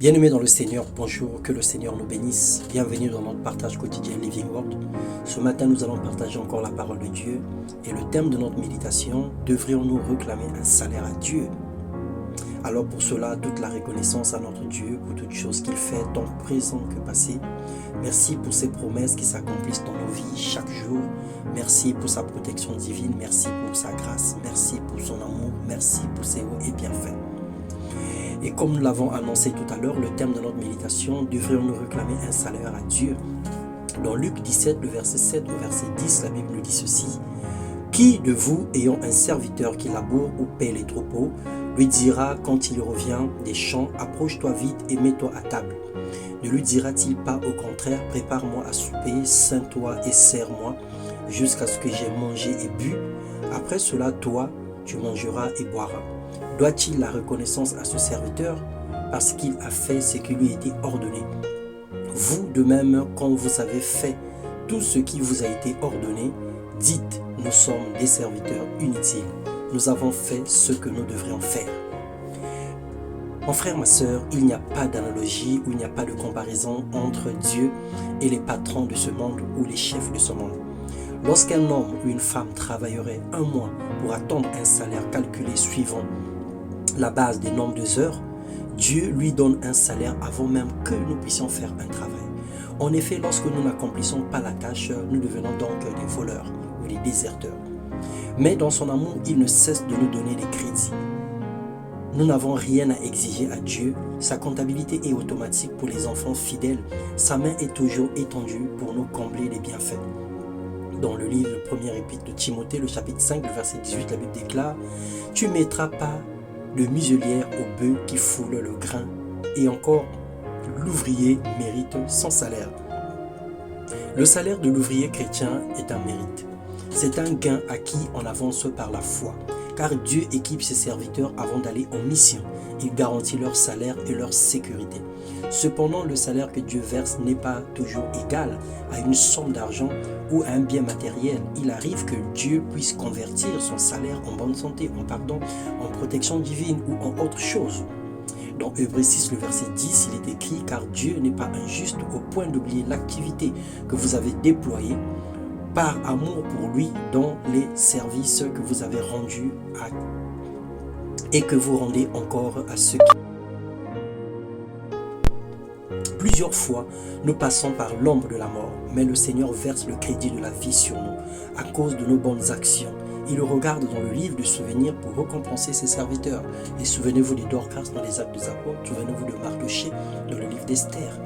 Bien-aimés dans le Seigneur, bonjour, que le Seigneur nous bénisse. Bienvenue dans notre partage quotidien Living Word. Ce matin, nous allons partager encore la parole de Dieu. Et le thème de notre méditation, devrions-nous réclamer un salaire à Dieu? Alors pour cela, toute la reconnaissance à notre Dieu pour toutes choses qu'il fait, tant présent que passé. Merci pour ses promesses qui s'accomplissent dans nos vies chaque jour. Merci pour sa protection divine. Merci pour sa grâce. Merci pour son amour. Merci pour ses hauts et bienfaits. Et comme nous l'avons annoncé tout à l'heure, le thème de notre méditation, devrions-nous réclamer un salaire à Dieu? Dans Luc 17, le verset 7 au verset 10, la Bible nous dit ceci. Qui de vous, ayant un serviteur qui laboure ou paie les troupeaux, lui dira quand il revient des champs, approche-toi vite et mets-toi à table? Ne lui dira-t-il pas au contraire, prépare-moi à souper, ceins-toi et sers-moi, jusqu'à ce que j'aie mangé et bu? Après cela, toi, tu mangeras et boiras. Doit-il la reconnaissance à ce serviteur parce qu'il a fait ce qui lui était ordonné? Vous, de même, quand vous avez fait tout ce qui vous a été ordonné, dites, nous sommes des serviteurs inutiles. Nous avons fait ce que nous devrions faire. Mon frère, ma sœur, il n'y a pas d'analogie ou il n'y a pas de comparaison entre Dieu et les patrons de ce monde ou les chefs de ce monde. Lorsqu'un homme ou une femme travaillerait un mois pour attendre un salaire calculé suivant la base des nombres de heures, Dieu lui donne un salaire avant même que nous puissions faire un travail. En effet, lorsque nous n'accomplissons pas la tâche, nous devenons donc des voleurs ou des déserteurs. Mais dans son amour, il ne cesse de nous donner des crédits. Nous n'avons rien à exiger à Dieu. Sa comptabilité est automatique pour les enfants fidèles. Sa main est toujours étendue pour nous combler les bienfaits. Dans le livre, le premier épître de Timothée, le chapitre 5, le verset 18, la Bible déclare « Tu ne mettras pas de muselière au bœuf qui foule le grain, et encore, l'ouvrier mérite son salaire. » Le salaire de l'ouvrier chrétien est un mérite. C'est un gain acquis en avance par la foi, car Dieu équipe ses serviteurs avant d'aller en mission. Il garantit leur salaire et leur sécurité. Cependant, le salaire que Dieu verse n'est pas toujours égal à une somme d'argent ou à un bien matériel. Il arrive que Dieu puisse convertir son salaire en bonne santé, en pardon, en protection divine ou en autre chose. Dans Hébreux 6, le verset 10, il est écrit « Car Dieu n'est pas injuste au point d'oublier l'activité que vous avez déployée par amour pour lui dans les services que vous avez rendus et que vous rendez encore à ceux qui... » Plusieurs fois, nous passons par l'ombre de la mort, mais le Seigneur verse le crédit de la vie sur nous à cause de nos bonnes actions. Il regarde dans le livre de souvenirs pour récompenser ses serviteurs. Et souvenez-vous de Dorcas dans les Actes des Apôtres, souvenez-vous de Mardochée dans le livre d'Esther.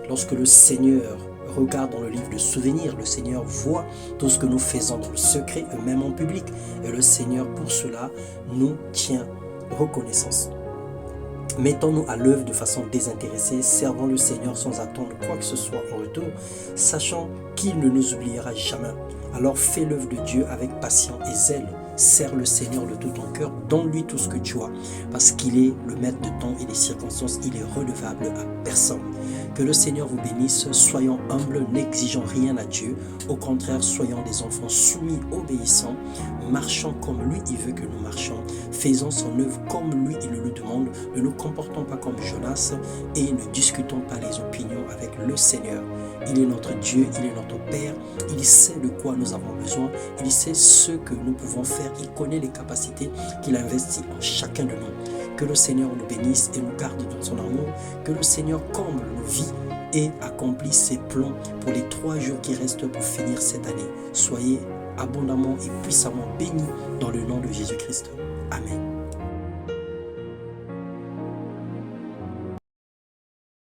Lorsque le Seigneur regarde dans le livre de souvenirs, le Seigneur voit tout ce que nous faisons dans le secret et même en public. Et le Seigneur, pour cela, nous tient reconnaissance. Mettons-nous à l'œuvre de façon désintéressée, servant le Seigneur sans attendre quoi que ce soit en retour, sachant qu'il ne nous oubliera jamais. Alors fais l'œuvre de Dieu avec patience et zèle. Sers le Seigneur de tout ton cœur, donne-lui tout ce que tu as, parce qu'il est le maître de temps et des circonstances, il est redevable à personne. Que le Seigneur vous bénisse, soyons humbles, n'exigeons rien à Dieu, au contraire, soyons des enfants soumis, obéissants, marchant comme lui il veut que nous marchions, faisons son œuvre comme lui il le demande, ne nous comportons pas comme Jonas et ne discutons pas les opinions avec le Seigneur. Il est notre Dieu, il est notre Père, il sait de quoi nous avons besoin, il sait ce que nous pouvons faire, il connaît les capacités qu'il investit en chacun de nous. Que le Seigneur nous bénisse et nous garde dans son amour, que le Seigneur comble nos vies et accomplisse ses plans pour les 3 jours qui restent pour finir cette année. Soyez abondamment et puissamment bénis dans le nom de Jésus-Christ. Amen.